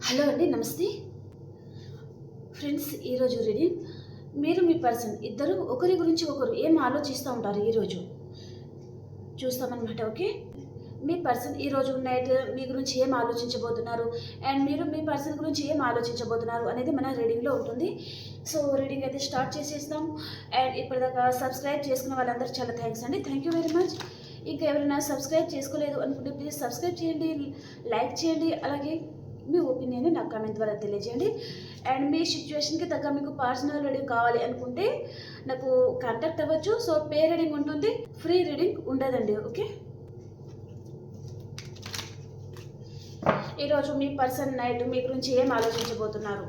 Hello అండి, నమస్తే friends. ఈరోజు రీడింగ్ మీరు మీ పర్సన్ ఇద్దరు ఒకరి గురించి ఒకరు ఏం ఆలోచిస్తూ ఉంటారు ఈరోజు చూస్తామన్నమాట. ఓకే, మీ పర్సన్ ఈరోజు నైట్ మీ గురించి ఏం ఆలోచించబోతున్నారు అండ్ మీరు మీ పర్సన్ గురించి ఏం ఆలోచించబోతున్నారు అనేది మన రీడింగ్లో ఉంటుంది. సో రీడింగ్ అయితే స్టార్ట్ చేసేస్తాం. అండ్ ఇప్పటిదాకా సబ్స్క్రైబ్ చేసుకున్న వాళ్ళందరూ చాలా థ్యాంక్స్ అండి, థ్యాంక్ యూ వెరీ మచ్. ఇంకా ఎవరైనా సబ్స్క్రైబ్ చేసుకోలేదు అనుకుంటే ప్లీజ్ సబ్స్క్రైబ్ చేయండి, లైక్ చేయండి, అలాగే మీ ఒపీనియన్ని నాకు కామెంట్ ద్వారా తెలియజేయండి. అండ్ మీ సిచ్యువేషన్కి తగ్గ మీకు పర్సనల్ రీడింగ్ కావాలి అనుకుంటే నాకు కాంటాక్ట్ అవ్వచ్చు. సో పే రీడింగ్ ఉంటుంది, ఫ్రీ రీడింగ్ ఉండదండి. ఓకే, ఈరోజు మీ పర్సన్ నైట్ మీ గురించి ఏం ఆలోచించబోతున్నారు,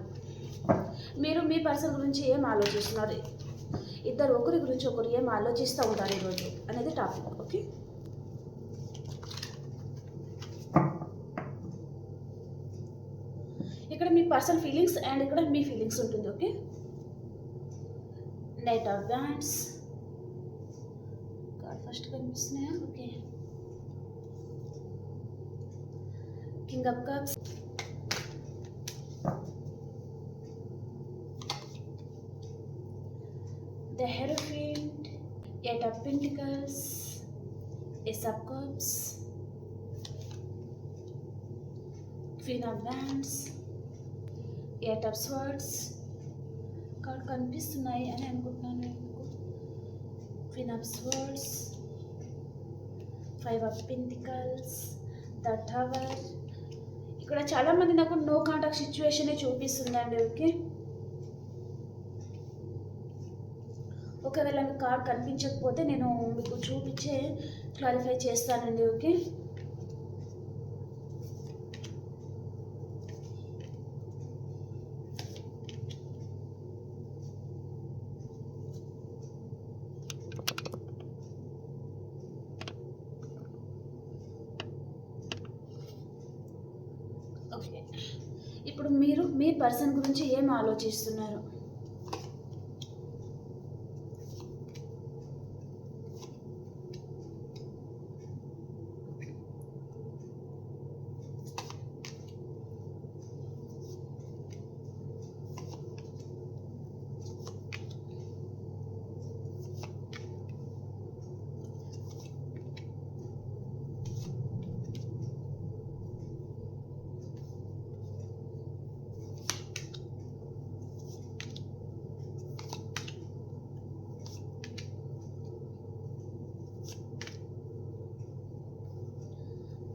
మీరు మీ పర్సన్ గురించి ఏం ఆలోచిస్తున్నారు, ఇద్దరు ఒకరి గురించి ఒకరు ఏం ఆలోచిస్తూ ఉంటారు ఈరోజు అనేది టాపిక్. ఓకే, ఇక్కడ మీ పర్సన్ ఫీలింగ్స్ అండ్ ఇక్కడ మీ ఫీలింగ్స్ ఉంటుంది. Okay, knight of wands card first కనిపిస్తున్నాయా? Okay, king of cups, the hierophant, eight of pentacles, ace of cups, queen of wands, eight of swords card కనిపిస్తున్నాయి అని అనుకుంటున్నాను నేను. Queen of swords, five of pentacles, the tower. ఇక్కడ చాలామంది నాకు no contact సిచ్యువేషనే చూపిస్తుందండి. ఓకే, ఒకవేళ మీకు కార్డ్ కనిపించకపోతే నేను మీకు చూపించే క్లారిఫై చేస్తానండి. ఓకే, ఓకే, ఇప్పుడు మీరు మీ పర్సన్ గురించి ఏం ఆలోచిస్తున్నారు?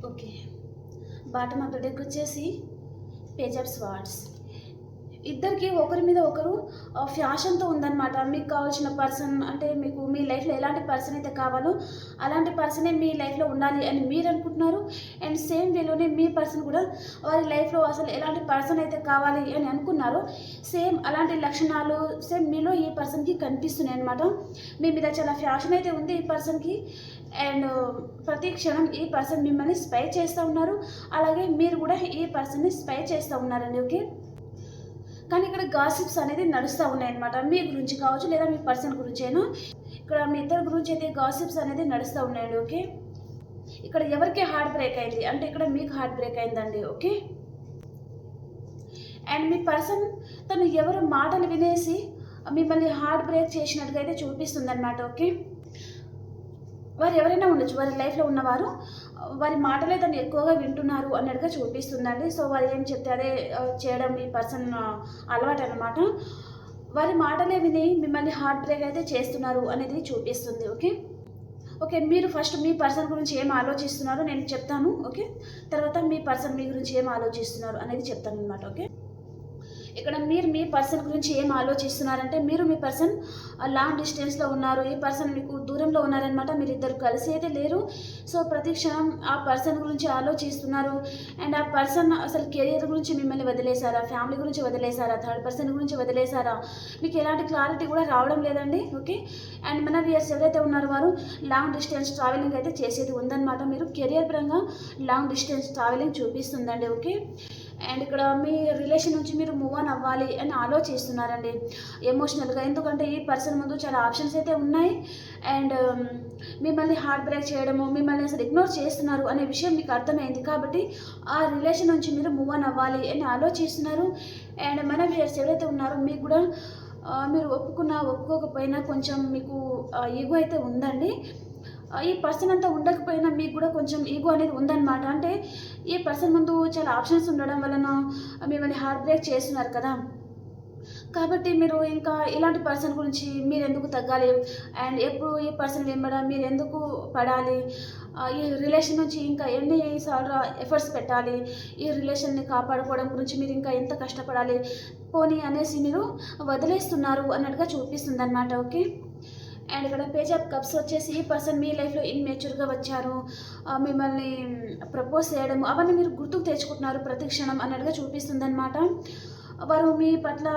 Okay, bottom of the deck వచ్చేసి పేజ్ ఆఫ్ స్వార్డ్స్. ఇద్దరికి ఒకరి మీద ఒకరు ఫ్యాషన్తో ఉందన్నమాట. మీకు కావాల్సిన పర్సన్ అంటే మీకు మీ లైఫ్లో ఎలాంటి పర్సన్ అయితే కావాలో అలాంటి పర్సనే మీ లైఫ్లో ఉండాలి అని మీరు అనుకుంటున్నారు. అండ్ సేమ్ వేలోనే మీ పర్సన్ కూడా వారి లైఫ్లో అసలు ఎలాంటి పర్సన్ అయితే కావాలి అని అనుకున్నారో సేమ్ అలాంటి లక్షణాలు సేమ్ మీలో ఈ పర్సన్కి కనిపిస్తున్నాయి అన్నమాట. మీ మీద చాలా ఫ్యాషన్ అయితే ఉంది ఈ పర్సన్కి. అండ్ ప్రతి క్షణం ఈ పర్సన్ మిమ్మల్ని స్పై చేస్తూ ఉన్నారు, అలాగే మీరు కూడా ఈ పర్సన్ని స్పై చేస్తూ ఉన్నారండి. ఓకే, కానీ ఇక్కడ గాసిప్స్ అనేది నడుస్తూ ఉన్నాయన్నమాట. మీ గురించి కావచ్చు లేదా మీ పర్సన్ గురించి అయినా ఇక్కడ మీ ఇద్దరి గురించి అయితే గాసిప్స్ అనేది నడుస్తూ ఉన్నాయండి. ఓకే, ఇక్కడ ఎవరికి హార్ట్ బ్రేక్ అయింది అంటే ఇక్కడ మీకు హార్ట్ బ్రేక్ అయిందండి. ఓకే, అండ్ మీ పర్సన్ తను ఎవరు మాటలు వినేసి మిమ్మల్ని హార్ట్ బ్రేక్ చేసినట్టుగా అయితే చూపిస్తుంది అనమాట. ఓకే, వారు ఎవరైనా ఉండొచ్చు, వారి లైఫ్లో ఉన్నవారు వారి మాటలే తను ఎక్కువగా వింటున్నారు అన్నట్టుగా చూపిస్తుందండి. సో వారు ఏం చెప్తే అదే చేయడం ఈ పర్సన్ అలవాటు అనమాట. వారి మాటలే విని మిమ్మల్ని హార్ట్ బ్రేక్ అయితే చేస్తున్నారు అనేది చూపిస్తుంది. ఓకే, ఓకే, మీరు ఫస్ట్ మీ పర్సన్ గురించి ఏం ఆలోచిస్తున్నారో నేను చెప్తాను. ఓకే, తర్వాత మీ పర్సన్ మీ గురించి ఏం ఆలోచిస్తున్నారు అనేది చెప్తాను అనమాట. ఓకే, ఇక్కడ మీరు మీ పర్సన్ గురించి ఏం ఆలోచిస్తున్నారంటే మీరు మీ పర్సన్ లాంగ్ డిస్టెన్స్లో ఉన్నారు, ఈ పర్సన్ మీకు దూరంలో ఉన్నారనమాట. మీరు ఇద్దరు కలిసి అయితే లేరు. సో ప్రతి క్షణం ఆ పర్సన్ గురించి ఆలోచిస్తున్నారు. అండ్ ఆ పర్సన్ అసలు కెరియర్ గురించి మిమ్మల్ని వదిలేశారా, ఫ్యామిలీ గురించి వదిలేశారా, థర్డ్ పర్సన్ గురించి వదిలేశారా, మీకు ఎలాంటి క్లారిటీ కూడా రావడం లేదండి. ఓకే, అండ్ మన వ్యూయర్స్ ఎవరైతే ఉన్నారో వారు లాంగ్ డిస్టెన్స్ ట్రావెలింగ్ అయితే చేసేది ఉందన్నమాట. మీరు కెరియర్ పరంగా లాంగ్ డిస్టెన్స్ ట్రావెలింగ్ చూపిస్తుందండి. ఓకే, అండ్ ఇక్కడ మీ రిలేషన్ నుంచి మీరు మూవ్ ఆన్ అవ్వాలి అని ఆలోచిస్తున్నారండి ఎమోషనల్గా. ఎందుకంటే ఈ పర్సన్ ముందు చాలా ఆప్షన్స్ అయితే ఉన్నాయి. అండ్ మిమ్మల్ని హార్ట్ బ్రేక్ చేయడము, మిమ్మల్ని అసలు ఇగ్నోర్ చేస్తున్నారు అనే విషయం మీకు అర్థమైంది. కాబట్టి ఆ రిలేషన్ నుంచి మీరు మూవ్ ఆన్ అవ్వాలి అని ఆలోచిస్తున్నారు. అండ్ మన వ్యూయర్స్ ఎవరైతే ఉన్నారో మీకు కూడా మీరు ఒప్పుకున్నా ఒప్పుకోకపోయినా కొంచెం మీకు ఈగో అయితే ఉందండి. ఈ పర్సన్ అంతా ఉండకపోయినా మీకు కూడా కొంచెం ఈగో అనేది ఉందన్నమాట. అంటే ఈ పర్సన్ ముందు చాలా ఆప్షన్స్ ఉండడం వలన మిమ్మల్ని హార్ట్ బ్రేక్ చేస్తున్నారు కదా. కాబట్టి మీరు ఇంకా ఇలాంటి పర్సన్ గురించి మీరు ఎందుకు తగ్గాలి, అండ్ ఎప్పుడు ఈ పర్సన్ వెంబడ మీరు ఎందుకు పడాలి, ఈ రిలేషన్ నుంచి ఇంకా ఎన్నిసార్లు ఎఫర్ట్స్ పెట్టాలి, ఈ రిలేషన్ని కాపాడుకోవడం గురించి మీరు ఇంకా ఎంత కష్టపడాలి పోనీ అనేసి మీరు వదిలేస్తున్నారు అన్నట్టుగా చూపిస్తుంది అనమాట. ఓకే. అండ్ ఇక్కడ పేజ్ ఆఫ్ కప్స్ వచ్చేసి ఈ పర్సన్ మీ లైఫ్లో ఇన్మెచ్యూర్గా వచ్చారు, మిమ్మల్ని ప్రపోజ్ చేయడం అవన్నీ మీరు గుర్తుకు తెచ్చుకుంటున్నారు ప్రతి క్షణం అన్నట్టుగా చూపిస్తుంది అనమాట. వారు మీ పట్ల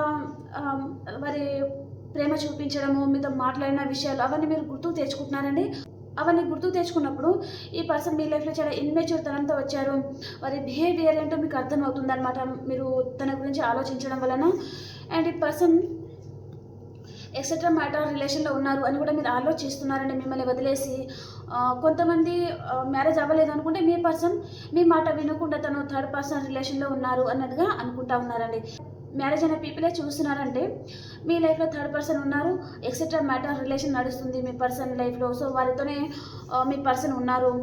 వారి ప్రేమ చూపించడము, మీతో మాట్లాడిన విషయాలు అవన్నీ మీరు గుర్తుకు తెచ్చుకుంటున్నారండి. అవన్నీ గుర్తుకు తెచ్చుకున్నప్పుడు ఈ పర్సన్ మీ లైఫ్లో చాలా ఇన్మెచ్యూర్ తనంతో వచ్చారు. వారి బిహేవియర్ ఏంటో మీకు అర్థమవుతుంది అనమాట మీరు తన గురించి ఆలోచించడం వలన. అండ్ ఈ పర్సన్ ఎక్సెట్రా మ్యాటర్ రిలేషన్లో ఉన్నారు అని కూడా మీరు ఆలోచిస్తున్నారండి మిమ్మల్ని వదిలేసి. కొంతమంది మ్యారేజ్ అవ్వలేదు అనుకుంటే మీ పర్సన్ మీ మాట వినకుండా తను థర్డ్ పర్సన్ రిలేషన్లో ఉన్నారు అన్నట్టుగా అనుకుంటా ఉన్నారండి. మ్యారేజ్ అయిన పీపులే చూస్తున్నారంటే మీ లైఫ్లో థర్డ్ పర్సన్ ఉన్నారు, ఎక్సెట్రా మ్యాటర్ రిలేషన్ నడుస్తుంది మీ పర్సన్ లైఫ్లో. సో వారితోనే మీ పర్సన్ ఉన్నారు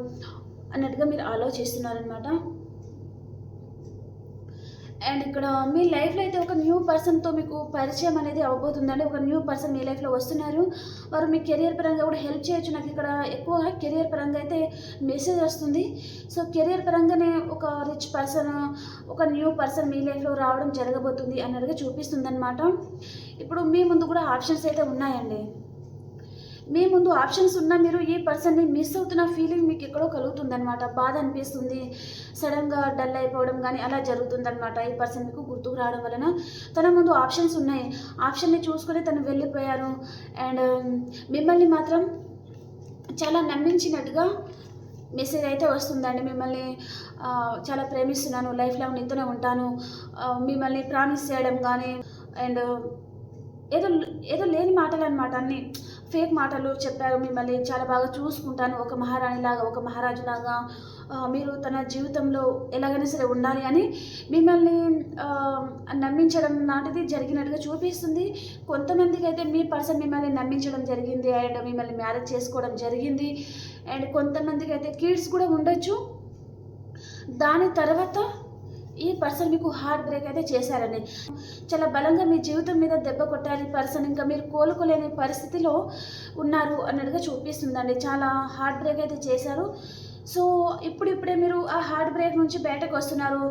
అన్నట్టుగా మీరు ఆలోచిస్తున్నారనమాట. అండ్ ఇక్కడ మీ లైఫ్లో అయితే ఒక న్యూ పర్సన్తో మీకు పరిచయం అనేది అవ్వబోతుందండి. ఒక న్యూ పర్సన్ మీ లైఫ్లో వస్తున్నారు. వారు మీ కెరియర్ పరంగా కూడా హెల్ప్ చేయొచ్చు. నాకు ఇక్కడ ఎక్కువ కెరియర్ పరంగా అయితే మెసేజ్ వస్తుంది. సో కెరియర్ పరంగానే ఒక రిచ్ పర్సన్, ఒక న్యూ పర్సన్ మీ లైఫ్లో రావడం జరగబోతుంది అన్నట్టుగా చూపిస్తుంది అనమాట. ఇప్పుడు మీ ముందు కూడా ఆప్షన్స్ అయితే ఉన్నాయండి. మీ ముందు ఆప్షన్స్ ఉన్నా మీరు ఈ పర్సన్ని మిస్ అవుతున్న ఫీలింగ్ మీకు ఎక్కడో కలుగుతుందనమాట. బాధ అనిపిస్తుంది, సడన్గా డల్ అయిపోవడం కానీ అలా జరుగుతుందనమాట. ఈ పర్సన్ మీకు గుర్తుకు రావడం వలన తన ముందు ఆప్షన్స్ ఉన్నాయి, ఆప్షన్ని చూసుకొని తను వెళ్ళిపోయారు. అండ్ మిమ్మల్ని మాత్రం చాలా నమ్మించినట్టుగా మెసేజ్ అయితే వస్తుందండి. మిమ్మల్ని చాలా ప్రేమిస్తున్నాను, లైఫ్ లాంగ్ నీతోనే ఉంటాను, మిమ్మల్ని ప్రామిస్ చేయడం కానీ అండ్ ఏదో ఏదో లేని మాటలు అనమాట, అన్నీ ఫేక్ మాటలు చెప్పారు. మిమ్మల్ని చాలా బాగా చూసుకుంటాను, ఒక మహారాణిలాగా, ఒక మహారాజులాగా, మీరు తన జీవితంలో ఎలాగైనా సరే ఉండాలి అని మిమ్మల్ని నమ్మించడం లాంటిది జరిగినట్టుగా చూపిస్తుంది. కొంతమందికి అయితే మీ పర్సన్ మిమ్మల్ని నమ్మించడం జరిగింది అండ్ మిమ్మల్ని మ్యారేజ్ చేసుకోవడం జరిగింది. అండ్ కొంతమందికి అయితే కిడ్స్ కూడా ఉండొచ్చు. దాని తర్వాత ఈ పర్సన్ మీకు హార్ట్ బ్రేక్ అయితే చేశారండి. చాలా బలంగా మీ జీవితం మీద దెబ్బ కొట్టారు ఈ పర్సన్. ఇంకా మీరు కోలుకోలేని పరిస్థితిలో ఉన్నారు అన్నట్టుగా చూపిస్తుందండి. చాలా హార్ట్ బ్రేక్ అయితే చేశారు. సో ఇప్పుడిప్పుడే మీరు ఆ హార్ట్ బ్రేక్ నుంచి బయటకు వస్తున్నారు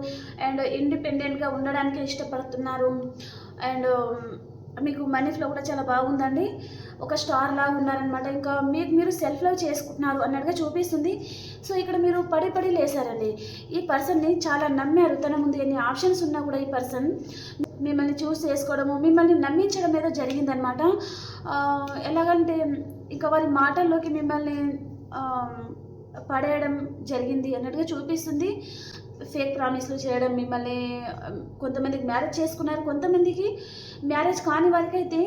అండ్ ఇండిపెండెంట్గా ఉండడానికి ఇష్టపడుతున్నారు. అండ్ మీకు మనీ ఫ్లో కూడా చాలా బాగుందండి. ఒక స్టార్ లాగా ఉన్నారనమాట. ఇంకా మీకు మీరు సెల్ఫ్ లవ్ చేసుకుంటున్నారు అన్నట్టుగా చూపిస్తుంది. సో ఇక్కడ మీరు పడి పడి లేసారండి. ఈ పర్సన్ని చాలా నమ్మారు. తన ముందు ఎన్ని ఆప్షన్స్ ఉన్నా కూడా ఈ పర్సన్ మిమ్మల్ని చూస్ చేసుకోవడము, మిమ్మల్ని నమ్మించడం ఏదో జరిగిందనమాట. ఎలాగంటే ఇంకా వారి మాటల్లోకి మిమ్మల్ని పడేయడం జరిగింది అన్నట్టుగా చూపిస్తుంది. ఫేక్ ప్రామిస్లు చేయడం, మిమ్మల్ని కొంతమందికి మ్యారేజ్ చేసుకున్నారు, కొంతమందికి మ్యారేజ్ కాని వారికైతే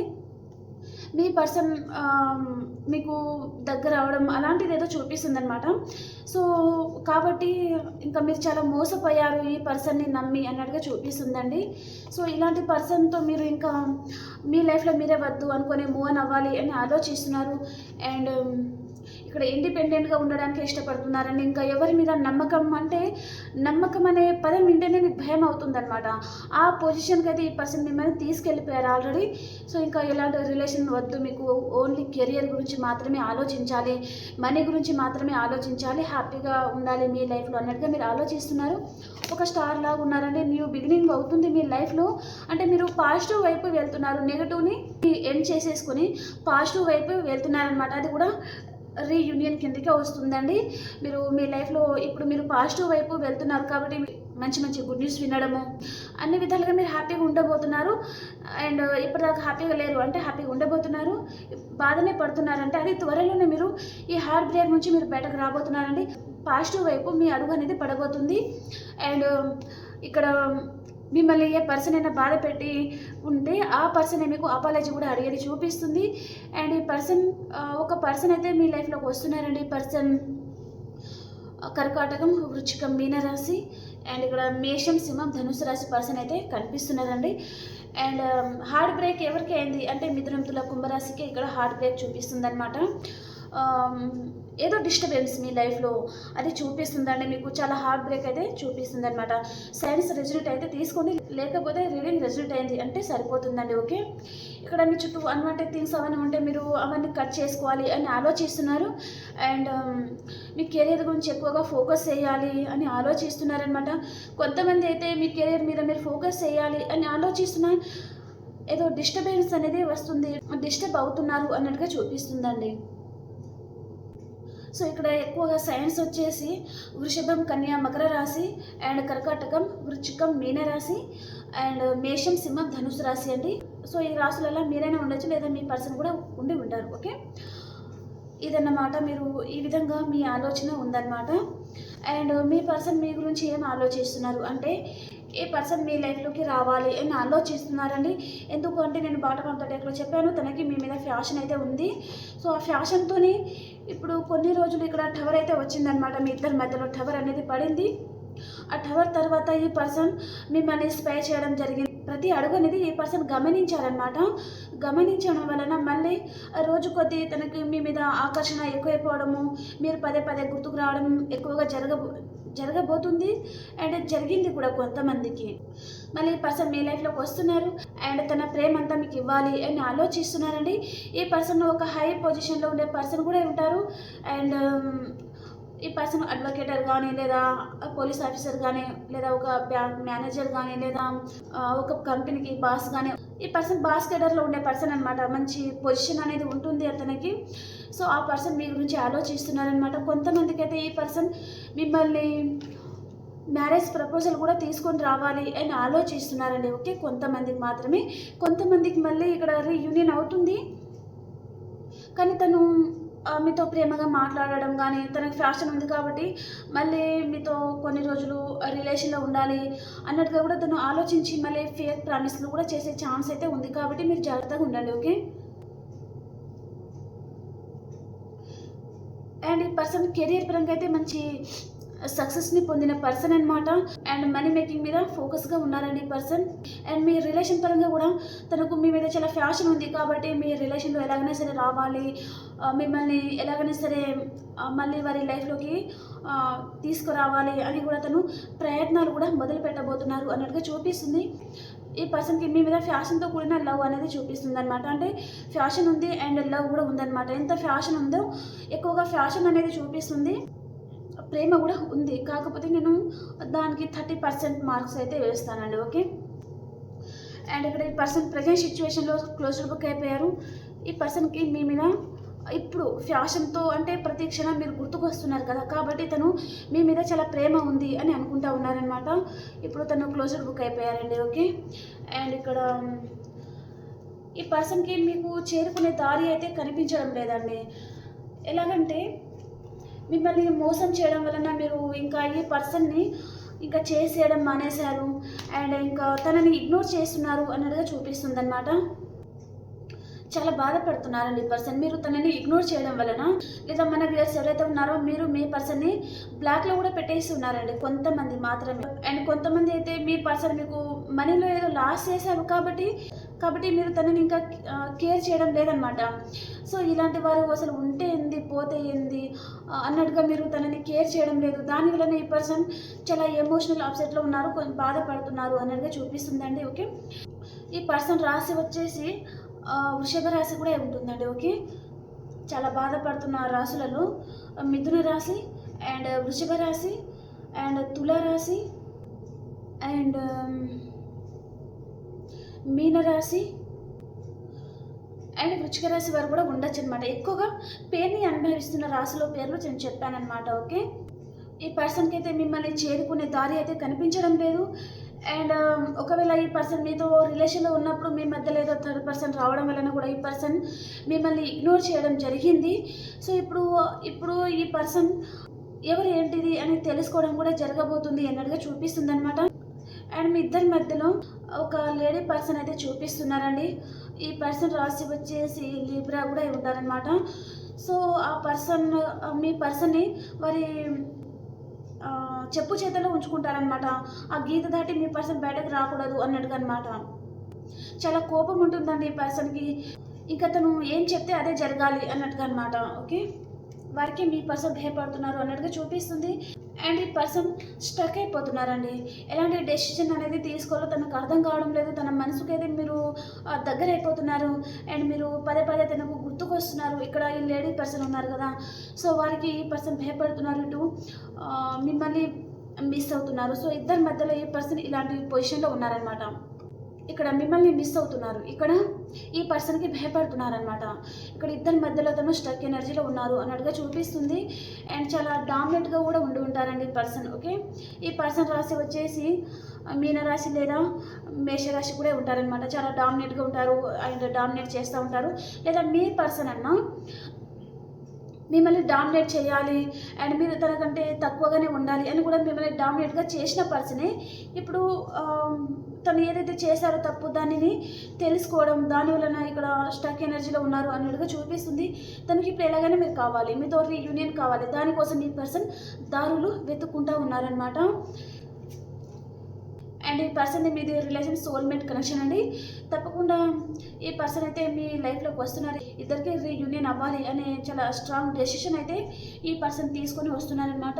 మీ పర్సన్ మీకు దగ్గర అవడం అలాంటిది ఏదో చూపిస్తుంది అనమాట. సో కాబట్టి ఇంకా మీరు చాలా మోసపోయారు ఈ పర్సన్ని నమ్మి అన్నట్టుగా చూపిస్తుందండి. సో ఇలాంటి పర్సన్తో మీరు ఇంకా మీ లైఫ్లో మీరే వద్దు అనుకొని మూవ్ ఆన్ అవ్వాలి అని ఆలోచిస్తున్నారు. అండ్ ఇక్కడ ఇండిపెండెంట్గా ఉండడానికి ఇష్టపడుతున్నారండి. ఇంకా ఎవరి మీద నమ్మకం అంటే నమ్మకం అనే పదం వింటేనే మీకు భయం అవుతుందన్నమాట. ఆ పొజిషన్కి అయితే ఈ పర్సన్ మిమ్మల్ని తీసుకెళ్ళిపోయారు ఆల్రెడీ. సో ఇంకా ఎలాంటి రిలేషన్ వద్దు, మీకు ఓన్లీ కెరియర్ గురించి మాత్రమే ఆలోచించాలి, మనీ గురించి మాత్రమే ఆలోచించాలి, హ్యాపీగా ఉండాలి మీ లైఫ్లో అన్నట్టుగా మీరు ఆలోచిస్తున్నారు. ఒక స్టార్ లాగా ఉన్నారండి. న్యూ బిగినింగ్ అవుతుంది మీ లైఫ్లో. అంటే మీరు పాజిటివ్ వైపు వెళ్తున్నారు, నెగిటివ్ని ఎండ్ చేసేసుకొని పాజిటివ్ వైపు వెళ్తున్నారనమాట. అది కూడా రీయూనియన్ కిందకే వస్తుందండి. మీరు మీ లైఫ్లో ఇప్పుడు మీరు పాజిటివ్ వైపు వెళ్తున్నారు కాబట్టి మంచి మంచి గుడ్ న్యూస్ వినడము అన్ని విధాలుగా మీరు హ్యాపీగా ఉండబోతున్నారు. అండ్ ఇప్పటిదాకా హ్యాపీగా లేరు అంటే హ్యాపీగా ఉండబోతున్నారు. బాధనే పడుతున్నారంటే అది త్వరలోనే మీరు ఈ హార్ట్ బ్రేక్ నుంచి మీరు బయటకు రాబోతున్నారండి. పాజిటివ్ వైపు మీ అడుగు అనేది పడబోతుంది. అండ్ ఇక్కడ మిమ్మల్ని ఏ పర్సన్ అయినా బాధ పెట్టి ఉంటే ఆ పర్సనే మీకు అపాలజీ కూడా అడిగేది చూపిస్తుంది. అండ్ ఈ పర్సన్ ఒక పర్సన్ అయితే మీ లైఫ్లోకి వస్తున్నారండి. ఈ పర్సన్ కర్కాటకం, వృచ్చికం, మీనరాశి అండ్ ఇక్కడ మేషం, సింహం, ధనుసు రాశి పర్సన్ అయితే కనిపిస్తున్నారండి. అండ్ హార్ట్ బ్రేక్ ఎవరికి అయింది అంటే మిథునం, తుల, కుంభరాశికి ఇక్కడ హార్ట్ బ్రేక్ చూపిస్తుంది అనమాట. ఏదో డిస్టర్బెన్స్ మీ లైఫ్లో అది చూపిస్తుందండి. మీకు చాలా హార్ట్ బ్రేక్ అయితే చూపిస్తుంది అనమాట. సైన్స్ రిజల్ట్ అయితే తీసుకోండి, లేకపోతే రీడింగ్ రిజల్ట్ అయింది అంటే సరిపోతుందండి. ఓకే, ఇక్కడ మీ చుట్టూ అన్వాంటెడ్ థింగ్స్ అవన్నీ ఉంటే మీరు అవన్నీ కట్ చేసుకోవాలి అని ఆలోచిస్తున్నారు. అండ్ మీ కెరీర్ గురించి ఎక్కువగా ఫోకస్ చేయాలి అని ఆలోచిస్తున్నారనమాట. కొంతమంది అయితే మీ కెరీర్ మీద మీరు ఫోకస్ చేయాలి అని ఆలోచిస్తున్నారు. ఏదో డిస్టర్బెన్స్ అనేది వస్తుంది, డిస్టర్బ్ అవుతున్నారు అన్నట్టుగా చూపిస్తుందండి. సో ఇక్కడ ఎక్కువగా సైన్స్ వచ్చేసి వృషభం, కన్య, మకర రాశి అండ్ కర్కాటకం, వృచ్చికం, మీన రాశి అండ్ మేషం, సింహం, ధనుసు రాశి అండి. సో ఈ రాశులలో మీరైనా ఉండొచ్చు, లేదా మీ పర్సన్ కూడా ఉండి ఉంటారు. ఓకే, ఇదన్నమాట. మీరు ఈ విధంగా మీ ఆలోచన ఉందన్నమాట. అండ్ మీ పర్సన్ మీ గురించి ఏం ఆలోచిస్తున్నారు అంటే ఏ పర్సన్ మీ లైఫ్లోకి రావాలి అని ఆలోచిస్తున్నారండి. ఎందుకు అంటే నేను బాటమ్ ఆఫ్ ద డెక్లో చెప్పాను, తనకి మీ మీద ఫ్యాషన్ అయితే ఉంది. సో ఆ ఫ్యాషన్తోనే ఇప్పుడు కొన్ని రోజులు ఇక్కడ టవర్ అయితే వచ్చిందనమాట. మీ ఇద్దరి మధ్యలో టవర్ అనేది పడింది. ఆ టవర్ తర్వాత ఈ పర్సన్ మిమ్మల్ని స్పై చేయడం జరిగింది. ప్రతి అడుగు అనేది ఈ పర్సన్ గమనించారనమాట. గమనించడం వలన మళ్ళీ రోజు కొద్దీ తనకి మీ మీద ఆకర్షణ ఎక్కువైపోవడము, మీరు పదే పదే గుర్తుకు రావడం ఎక్కువగా జరగబోతుంది. అండ్ జరిగింది కూడా కొంతమందికి. మళ్ళీ ఈ పర్సన్ మీ లైఫ్లోకి వస్తున్నారు అండ్ తన ప్రేమ అంతా మీకు ఇవ్వాలి అని ఆలోచిస్తున్నారండి. ఈ పర్సన్ ఒక హై పొజిషన్లో ఉండే పర్సన్ కూడా ఉంటారు. అండ్ ఈ పర్సన్ అడ్వకేటర్ కానీ, లేదా పోలీస్ ఆఫీసర్ కానీ, లేదా ఒక బ్యాంక్ మేనేజర్ కానీ, లేదా ఒక కంపెనీకి బాస్ కానీ, ఈ పర్సన్ బాస్ కేడర్లో ఉండే పర్సన్ అనమాట. మంచి పొజిషన్ అనేది ఉంటుంది అతనికి. సో ఆ పర్సన్ మీ గురించి ఆలోచిస్తున్నారనమాట. కొంతమందికి అయితే ఈ పర్సన్ మిమ్మల్ని మ్యారేజ్ ప్రపోజల్ కూడా తీసుకొని రావాలి అని ఆలోచిస్తున్నారండి. ఓకే, కొంతమందికి మాత్రమే. కొంతమందికి మళ్ళీ ఇక్కడ రీయూనియన్ అవుతుంది, కానీ తను మీతో ప్రేమగా మాట్లాడడం కానీ, తనకి ఫ్యాషన్ ఉంది కాబట్టి మళ్ళీ మీతో కొన్ని రోజులు రిలేషన్లో ఉండాలి అన్నట్టుగా కూడా తను ఆలోచించి మళ్ళీ ఫేక్ ప్రామిస్లు కూడా చేసే ఛాన్స్ అయితే ఉంది. కాబట్టి మీరు జాగ్రత్తగా ఉండండి. ఓకే, అండ్ ఈ పర్సన్ కెరీర్ పరంగా అయితే మంచి సక్సెస్ని పొందిన పర్సన్ అనమాట. అండ్ మనీ మేకింగ్ మీద ఫోకస్గా ఉన్నారండి ఈ పర్సన్. అండ్ మీ రిలేషన్ పరంగా కూడా తనకు మీ మీద చాలా ఫ్యాషన్ ఉంది కాబట్టి మీ రిలేషన్లో ఎలాగైనా సరే రావాలి, మిమ్మల్ని ఎలాగైనా సరే మళ్ళీ వారి లైఫ్లోకి తీసుకురావాలి అని కూడా తను ప్రయత్నాలు కూడా మొదలు పెట్టబోతున్నారు అన్నట్టుగా చూపిస్తుంది. ఈ పర్సన్కి మీ మీద ఫ్యాషన్తో కూడిన లవ్ అనేది చూపిస్తుంది అనమాట. అంటే ఫ్యాషన్ ఉంది అండ్ లవ్ కూడా ఉందన్నమాట. ఎంత ఫ్యాషన్ ఉందో ఎక్కువగా ఫ్యాషన్ అనేది చూపిస్తుంది, ప్రేమ కూడా ఉంది. కాకపోతే నేను దానికి 30% మార్క్స్ అయితే వేస్తానండి. ఓకే, అండ్ ఇక్కడ ఈ పర్సన్ ప్రజెంట్ సిచ్యువేషన్లో క్లోజ్డ్ బుక్ అయిపోయారు. ఈ పర్సన్కి మీ మీద ఇప్పుడు ఫ్యాషన్తో అంటే ప్రతి క్షణం మీరు గుర్తుకు వస్తున్నారు కదా, కాబట్టి తను మీ మీద చాలా ప్రేమ ఉంది అని అనుకుంటా ఉన్నారనమాట. ఇప్పుడు తను క్లోజ్డ్ బుక్ అయిపోయారండి. ఓకే, అండ్ ఇక్కడ ఈ పర్సన్కి మీకు చేరుకునే దారి అయితే కనిపించడం లేదండి. ఎలాగంటే మిమ్మల్ని మోసం చేయడం వలన మీరు ఇంకా ఈ పర్సన్ని ఇంకా చేసేయడం మానేశారు అండ్ ఇంకా తనని ఇగ్నోర్ చేస్తున్నారు అన్నట్టుగా చూపిస్తుంది అనమాట. చాలా బాధపడుతున్నారండి ఈ పర్సన్. మీరు తనని ఇగ్నోర్ చేయడం వలన, లేదా మన వ్యూయర్స్ ఎవరైతే ఉన్నారో మీరు మీ పర్సన్ని బ్లాక్లో కూడా పెట్టేసి ఉన్నారండి కొంతమంది మాత్రమే. అండ్ కొంతమంది అయితే మీ పర్సన్ మీకు మనీలో ఏదో లాస్ చేశారు కాబట్టి మీరు తనని ఇంకా కేర్ చేయడం లేదనమాట. సో ఇలాంటి వారు అసలు ఉంటే ఏంది పోతే ఏంది అన్నట్టుగా మీరు తనని కేర్ చేయడం లేదు. దానివల్ల ఈ పర్సన్ చాలా ఎమోషనల్ అప్సెట్లో ఉన్నారు, కొంచెం బాధపడుతున్నారు అన్నట్టుగా చూపిస్తుందండి. ఓకే, ఈ పర్సన్ రాశి వచ్చేసి వృషభ రాశి కూడా ఉంటుందండి. ఓకే, చాలా బాధపడుతున్న రాశులలో మిథున రాశి అండ్ వృషభ రాశి అండ్ తుల రాశి అండ్ మీనరాశి అండ్ వృచ్చిక రాశి వారు కూడా ఉండొచ్చు అనమాట. ఎక్కువగా పేరుని అనుభవిస్తున్న రాశిలో పేర్లు నేను చెప్పానమాట. ఓకే, ఈ పర్సన్కి అయితే మిమ్మల్ని చేరుకునే దారి అయితే కనిపించడం లేదు. అండ్ ఒకవేళ ఈ పర్సన్ మీతో రిలేషన్లో ఉన్నప్పుడు మీ మధ్యలో ఏదో థర్డ్ పర్సన్ రావడం వలన కూడా ఈ పర్సన్ మిమ్మల్ని ఇగ్నోర్ చేయడం జరిగింది. సో ఇప్పుడు ఈ పర్సన్ ఎవరు ఏంటిది అని తెలుసుకోవడం కూడా జరగబోతుంది అన్నట్టుగా చూపిస్తుంది అనమాట. అండ్ మీ ఇద్దరి మధ్యలో ఒక లేడీ పర్సన్ అయితే చూపిస్తున్నారండి. ఈ పర్సన్ రాశి వచ్చేసి లిబ్రా కూడా అయి ఉంటారనమాట. సో ఆ పర్సన్ మీ పర్సన్ని వారి చెప్పు చేతల్లో ఉంచుకుంటారనమాట. ఆ గీత దాటి మీ పర్సన్ బయటకు రాకూడదు అన్నట్టుగా అనమాట. చాలా కోపం ఉంటుందండి ఈ పర్సన్కి. ఇంకా తను ఏం చెప్తే అదే జరగాలి అన్నట్టుగా అనమాట. ఓకే, వారికి మీ పర్సన్ భయపడుతున్నారు అన్నట్టుగా చూపిస్తుంది. అండ్ ఈ పర్సన్ స్టక్ అయిపోతున్నారండి. ఎలాంటి డెసిషన్ అనేది తీసుకోవాలో తనకు అర్థం కావడం లేదు. తన మనసుకి అయితే మీరు దగ్గర అయిపోతున్నారు. అండ్ మీరు పదే పదే తనకు గుర్తుకొస్తున్నారు. ఇక్కడ ఈ లేడీ పర్సన్ ఉన్నారు కదా, సో వారికి ఈ పర్సన్ భయపడుతున్నారు, ఇటు మిమ్మల్ని మిస్ అవుతున్నారు. సో ఇద్దరి మధ్యలో ఈ పర్సన్ ఇలాంటి పొజిషన్లో ఉన్నారనమాట. ఇక్కడ మిమ్మల్ని మిస్ అవుతున్నారు, ఇక్కడ ఈ పర్సన్కి భయపడుతున్నారనమాట. ఇక్కడ ఇద్దరి మధ్యలో తను స్టక్ ఎనర్జీలో ఉన్నారు అన్నట్టుగా చూపిస్తుంది. అండ్ చాలా డామినెంట్గా కూడా ఉండి ఉంటారండి ఈ పర్సన్. ఓకే, ఈ పర్సన్ రాశి వచ్చేసి మీనరాశి లేదా మేషరాశి కూడా ఉంటారనమాట. చాలా డామినేట్గా ఉంటారు అండ్ డామినేట్ చేస్తూ ఉంటారు. లేదా మీ పర్సన్ అన్నా మిమ్మల్ని డామినేట్ చేయాలి అండ్ మీరు తనకంటే తక్కువగానే ఉండాలి అని కూడా మిమ్మల్ని డామినేట్గా చేసిన పర్సనే ఇప్పుడు తను ఏదైతే చేశారో తప్పు దానిని తెలుసుకోవడం, దానివలన ఇక్కడ స్టక్ ఎనర్జీలో ఉన్నారు అన్నట్టుగా చూపిస్తుంది. తనకి ఇప్పుడు ఎలాగైనా మీరు కావాలి, మీతో రీయూనియన్ కావాలి, దానికోసం మీ పర్సన్ దారులు వెతుక్కుంటూ ఉన్నారనమాట. అండ్ ఈ పర్సన్ మీది రిలేషన్ సోల్మేట్ కనెక్షన్ అండి. తప్పకుండా ఈ పర్సన్ అయితే మీ లైఫ్లోకి వస్తున్నారు. ఇద్దరికి రీయూనియన్ అవ్వాలి అనే చాలా స్ట్రాంగ్ డెసిషన్ అయితే ఈ పర్సన్ తీసుకొని వస్తున్నారనమాట.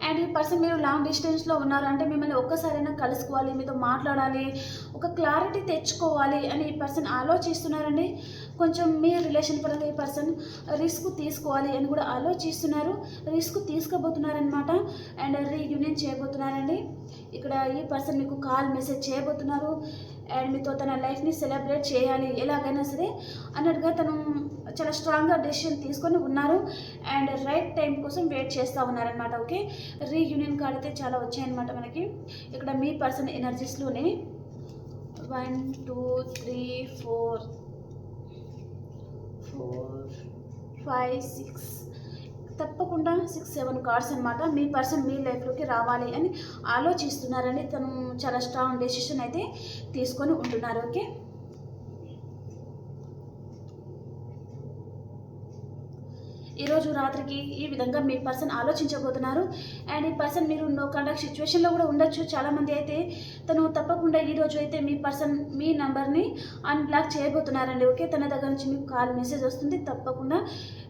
అండ్ ఈ పర్సన్ మీరు లాంగ్ డిస్టెన్స్లో ఉన్నారు అంటే మిమ్మల్ని ఒక్కసారైనా కలుసుకోవాలి, మీతో మాట్లాడాలి, ఒక క్లారిటీ తెచ్చుకోవాలి అని ఈ పర్సన్ ఆలోచిస్తున్నారండి. కొంచెం మీ రిలేషన్ పరంగా ఈ పర్సన్ రిస్క్ తీసుకోవాలి అని కూడా ఆలోచిస్తున్నారు, రిస్క్ తీసుకోబోతున్నారనమాట. అండ్ రీయూనియన్ చేయబోతున్నారండి. ఇక్కడ ఈ పర్సన్ మీకు కాల్ మెసేజ్ చేయబోతున్నారు అండ్ మీతో తన లైఫ్ని సెలబ్రేట్ చేయాలి ఎలాగైనా సరే అన్నట్టుగా తను చాలా స్ట్రాంగ్గా డెసిషన్ తీసుకొని ఉన్నారు. అండ్ రైట్ టైం కోసం వెయిట్ చేస్తూ ఉన్నారనమాట. ఓకే, రీయూనియన్ కార్డ్ అయితే చాలా వచ్చాయన్నమాట మనకి. ఇక్కడ మీ పర్సన్ ఎనర్జీస్లోనే 1 2 3 4 5 6 తప్పకుండా 6 7 కార్డ్స్ అనమాట. మీ పర్సన్ మీ లైఫ్లోకి రావాలి అని ఆలోచిస్తున్నారని తను చాలా స్ట్రాంగ్ డెసిషన్ అయితే తీసుకొని ఉంటున్నారు. ఓకే, ఈరోజు రాత్రికి ఈ విధంగా మీ పర్సన్ ఆలోచించబోతున్నారు. అండ్ ఈ పర్సన్ మీరు నో కాంటాక్ట్ సిచ్యువేషన్లో కూడా ఉండొచ్చు. చాలామంది అయితే తను తప్పకుండా ఈరోజు అయితే మీ పర్సన్ మీ నెంబర్ని అన్బ్లాక్ చేయబోతున్నారండి. ఓకే, తన దగ్గర నుంచి మీకు కాల్ మెసేజ్ వస్తుంది. తప్పకుండా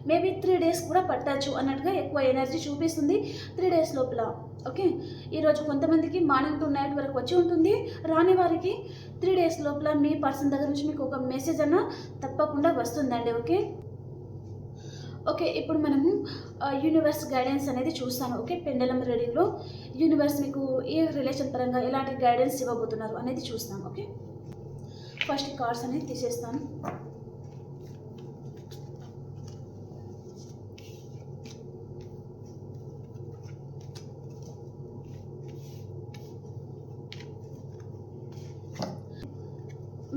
మేబీ 3 డేస్ కూడా పట్టచ్చు అన్నట్టుగా ఎక్కువ ఎనర్జీ చూపిస్తుంది. 3 డేస్ లోపల. ఓకే, ఈరోజు కొంతమందికి మార్నింగ్ టు నైట్ వరకు వచ్చి ఉంటుంది. రాని వారికి 3 డేస్ లోపల మీ పర్సన్ దగ్గర నుంచి మీకు ఒక మెసేజ్ అన్న తప్పకుండా వస్తుందండి. ఓకే ఓకే, ఇప్పుడు మనము యూనివర్స్ గైడెన్స్ అనేది చూస్తాను. ఓకే, పెండలం రీడింగ్లో యూనివర్స్ మీకు ఏ రిలేషన్ పరంగా ఎలాంటి గైడెన్స్ ఇవ్వబోతున్నారు అనేది చూస్తాం. ఓకే, ఫస్ట్ కార్డ్స్ అనేది తీసేస్తాను.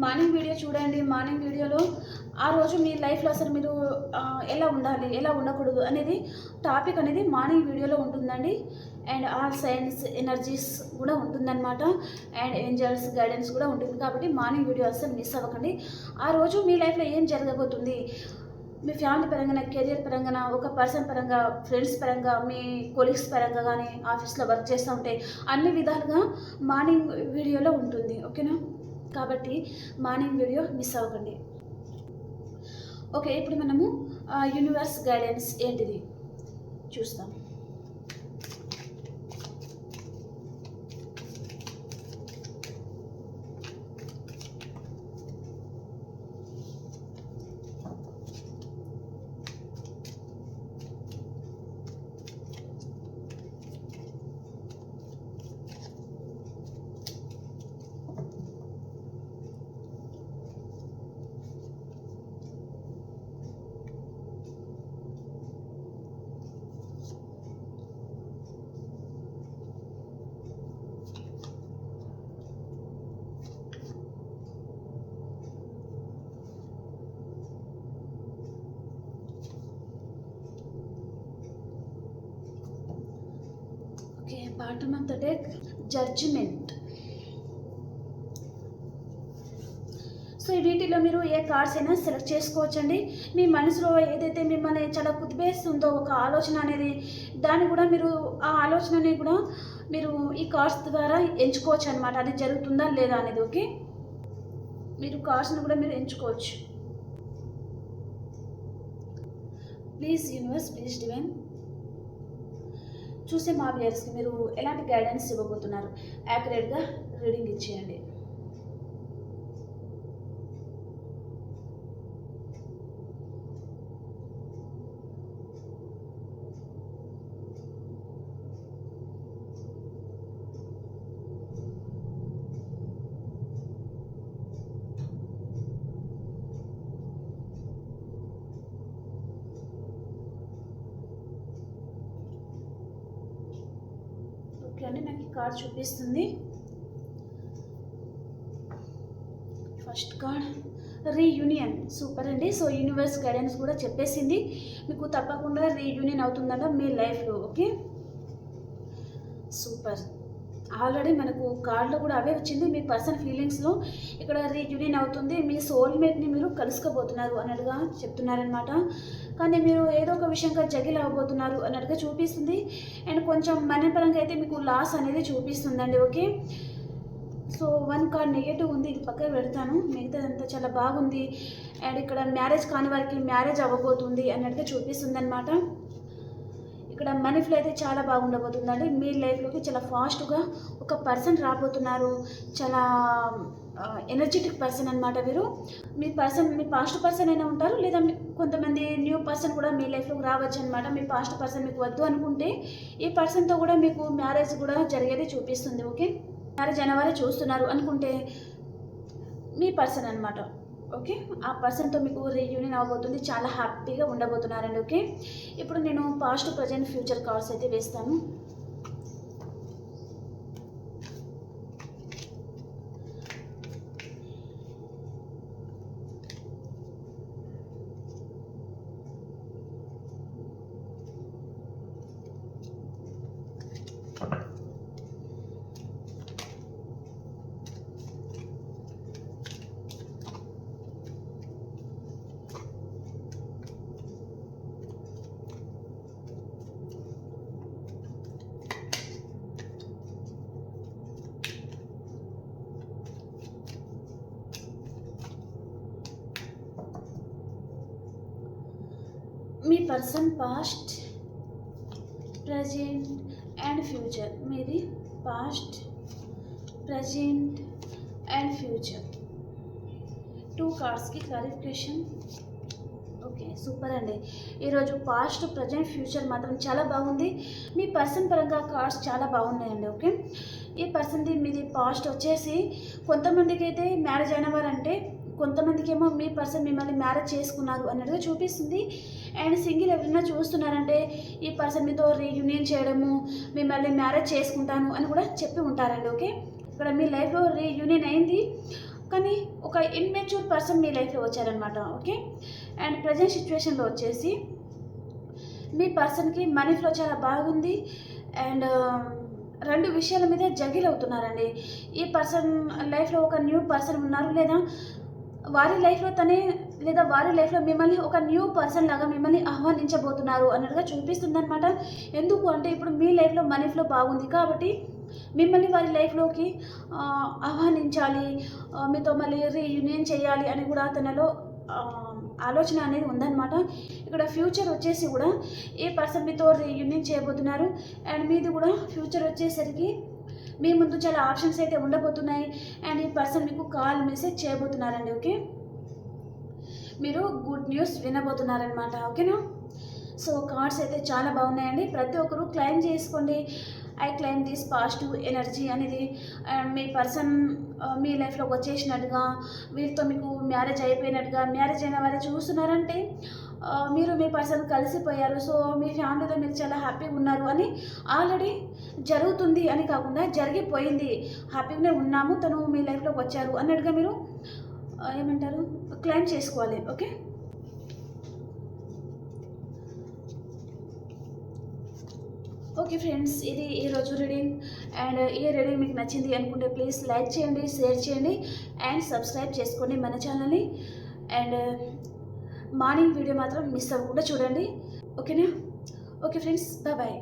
మార్నింగ్ వీడియో చూడండి. మార్నింగ్ వీడియోలో ఆ రోజు మీ లైఫ్లో అసలు మీరు ఎలా ఉండాలి, ఎలా ఉండకూడదు అనేది టాపిక్ అనేది మార్నింగ్ వీడియోలో ఉంటుందండి. అండ్ ఆల్ సైన్స్ ఎనర్జీస్ కూడా ఉంటుందన్నమాట. అండ్ ఏంజల్స్ గైడెన్స్ కూడా ఉంటుంది. కాబట్టి మార్నింగ్ వీడియో అసలు మిస్ అవ్వకండి. ఆ రోజు మీ లైఫ్లో ఏం జరగబోతుంది, మీ ఫ్యామిలీ పరంగా, కెరియర్ పరంగా, ఒక పర్సన్ పరంగా, ఫ్రెండ్స్ పరంగా, మీ కొలీగ్స్ పరంగా కానీ, ఆఫీస్లో వర్క్ చేస్తూ ఉంటే అన్ని విధాలుగా మార్నింగ్ వీడియోలో ఉంటుంది. ఓకేనా, కాబట్టి మార్నింగ్ వీడియో మిస్ అవ్వకండి. ఓకే, ఇప్పుడు మనము యూనివర్స్ గైడెన్స్ ఏంటిది చూస్తాం. Bottom of the deck judgement. So వీటిలో మీరు ఏ కార్డ్స్ అయినా సెలెక్ట్ చేసుకోవచ్చండి. మీ మనసులో ఏదైతే మిమ్మల్ని చాలా కుదిపేస్తుందో ఒక ఆలోచన అనేది, దాన్ని కూడా మీరు ఆ ఆలోచనని కూడా మీరు ఈ కార్డ్స్ ద్వారా ఎంచుకోవచ్చు అనమాట. అది జరుగుతుందా లేదా అనేది. ఓకే, మీరు కార్డ్స్ని కూడా మీరు ఎంచుకోవచ్చు. ప్లీజ్ యూనివర్స్, ప్లీజ్ డివైన్, చూసే మా వ్యూయర్స్కి మీరు ఎలాంటి గైడెన్స్ ఇవ్వబోతున్నారు, యాక్యురేట్గా రీడింగ్ ఇచ్చేయండి. ఓకే, నాకు ఈ కార్డ్ చూపిస్తుంది. First card reunion. సూపర్ అండి. సో యూనివర్స్ గైడెన్స్ కూడా చెప్పేసింది, మీకు తప్పకుండా రీయూనియన్ అవుతుందంట మీ లైఫ్లో. Okay, super. ఆల్రెడీ మనకు కార్డులో కూడా అవే వచ్చింది. మీ పర్సన్ ఫీలింగ్స్లో ఇక్కడ రీయూనియన్ అవుతుంది, మీ సోల్మేట్ని మీరు కలుసుకోబోతున్నారు అన్నట్టుగా చెప్తున్నారనమాట. కానీ మీరు ఏదో ఒక విషయంగా జగిల్ అవ్వబోతున్నారు అన్నట్టుగా చూపిస్తుంది. అండ్ కొంచెం మనీ పరంగా అయితే మీకు లాస్ అనేది చూపిస్తుందండి. ఓకే, సో 1 కార్డ్ నెగటివ్ ఉంది, ఇది పక్కన పెడతాను. మిగతాదంతా చాలా బాగుంది. అండ్ ఇక్కడ మ్యారేజ్ కాని వారికి మ్యారేజ్ అవ్వబోతుంది అన్నట్టుగా చూపిస్తుంది అనమాట. ఇక్కడ మనీ ఫ్లో అయితే చాలా బాగుండబోతుందండి. మీ లైఫ్లోకి చాలా ఫాస్ట్గా ఒక పర్సన్ రాబోతున్నారు. చాలా ఎనర్జెటిక్ పర్సన్ అనమాట వీరు. మీ పాస్ట్ పర్సన్ అయినా ఉంటారు, లేదా కొంతమంది న్యూ పర్సన్ కూడా మీ లైఫ్లోకి రావచ్చు అనమాట. మీ పాస్ట్ పర్సన్ మీకు వద్దు అనుకుంటే ఈ పర్సన్తో కూడా మీకు మ్యారేజ్ కూడా జరిగేది చూపిస్తుంది. ఓకే, మ్యారేజ్ అయిన వారే చూస్తున్నారు అనుకుంటే మీ పర్సన్ అనమాట. ఓకే, ఆ పర్సన్తో మీకు రీయూనియన్ అవ్వబోతుంది, చాలా హ్యాపీగా ఉండబోతున్నారండి. ఓకే, ఇప్పుడు నేను పాస్ట్, ప్రజెంట్, ఫ్యూచర్ కార్డ్స్ అయితే వేస్తాను. మీ person past, present and future. మీది పాస్ట్, ప్రజెంట్ అండ్ ఫ్యూచర్. 2 కార్డ్స్కి క్లారిఫికేషన్. ఓకే, సూపర్ అండి. ఈరోజు పాస్ట్, ప్రజెంట్, ఫ్యూచర్ మాత్రం చాలా బాగుంది. మీ పర్సన్ పరంగా కార్డ్స్ చాలా బాగున్నాయండి. ఓకే, ఈ పర్సన్ది మీది పాస్ట్ వచ్చేసి కొంతమందికి అయితే మ్యారేజ్ అయిన వారంటే, కొంతమందికి ఏమో మీ పర్సన్ మిమ్మల్ని మ్యారేజ్ చేసుకున్నారు అన్నట్టుగా చూపిస్తుంది. అండ్ సింగిల్ ఎవరైనా చూస్తున్నారంటే ఈ పర్సన్ మీతో రీయూనియన్ చేయడము, మిమ్మల్ని మ్యారేజ్ చేసుకుంటాను అని కూడా చెప్పి ఉంటారండి. ఓకే, ఇక్కడ మీ లైఫ్లో రీయూనియన్ అయింది, కానీ ఒక ఇన్మెచ్యూర్ పర్సన్ మీ లైఫ్లో వచ్చారనమాట. ఓకే, అండ్ ప్రజెంట్ సిచ్యువేషన్లో వచ్చేసి మీ పర్సన్కి మనీ ఫ్లో చాలా బాగుంది. అండ్ 2 విషయాల మీద జగిల్ అవుతున్నారండి. ఈ పర్సన్ లైఫ్లో ఒక న్యూ పర్సన్ ఉన్నారు, లేదా వారి లైఫ్లో తనే, లేదా వారి లైఫ్లో మిమ్మల్ని ఒక న్యూ పర్సన్ లాగా మిమ్మల్ని ఆహ్వానించబోతున్నారు అన్నట్టుగా చూపిస్తుంది అనమాట. ఎందుకు అంటే ఇప్పుడు మీ లైఫ్లో మనీ ఫ్లో బాగుంది కాబట్టి మిమ్మల్ని వారి లైఫ్లోకి ఆహ్వానించాలి, మీతో మళ్ళీ రీయూనియన్ చేయాలి అని కూడా తనలో ఆలోచన అనేది ఉందన్నమాట. ఇక్కడ ఫ్యూచర్ వచ్చేసి కూడా ఏ పర్సన్ మీతో రీయూనియన్ చేయబోతున్నారు. అండ్ మీది కూడా ఫ్యూచర్ వచ్చేసరికి మీ ముందు చాలా ఆప్షన్స్ అయితే ఉండబోతున్నాయి. అండ్ ఈ పర్సన్ మీకు కాల్, మెసేజ్ చేయబోతున్నారండి. ఓకే, మీరు గుడ్ న్యూస్ వినబోతున్నారనమాట. ఓకేనా, సో కార్డ్స్ అయితే చాలా బాగున్నాయండి. ప్రతి ఒక్కరు క్లైమ్ చేసుకోండి. I claim this positive energy అనేది. మీ పర్సన్ మీ లైఫ్లోకి వచ్చేసినట్టుగా, వీరితో మీకు మ్యారేజ్ అయిపోయినట్టుగా, మ్యారేజ్ అయిన వారే చూస్తున్నారంటే మీరు మీ పర్సన్ కలిసిపోయారు. సో మీ ఫ్యామిలీతో మీరు చాలా హ్యాపీగా ఉన్నారు అని ఆల్రెడీ జరుగుతుంది అని కాకుండా జరిగిపోయింది, హ్యాపీగానే ఉన్నాము, తను మీ లైఫ్లోకి వచ్చారు అన్నట్టుగా మీరు ఏమంటారు క్లైమ్ చేసుకోవాలి. ఓకే, ఓకే ఫ్రెండ్స్, ఇది ఈరోజు రీడింగ్. అండ్ ఈ రీడింగ్ మీకు నచ్చింది అనుకుంటే ప్లీజ్ లైక్ చేయండి, షేర్ చేయండి అండ్ సబ్స్క్రైబ్ చేసుకోండి మన ఛానల్ని. అండ్ మార్నింగ్ వీడియో మాత్రం మిస్ అవ్వకుండా చూడండి. ఓకేనా? Okay friends, bye.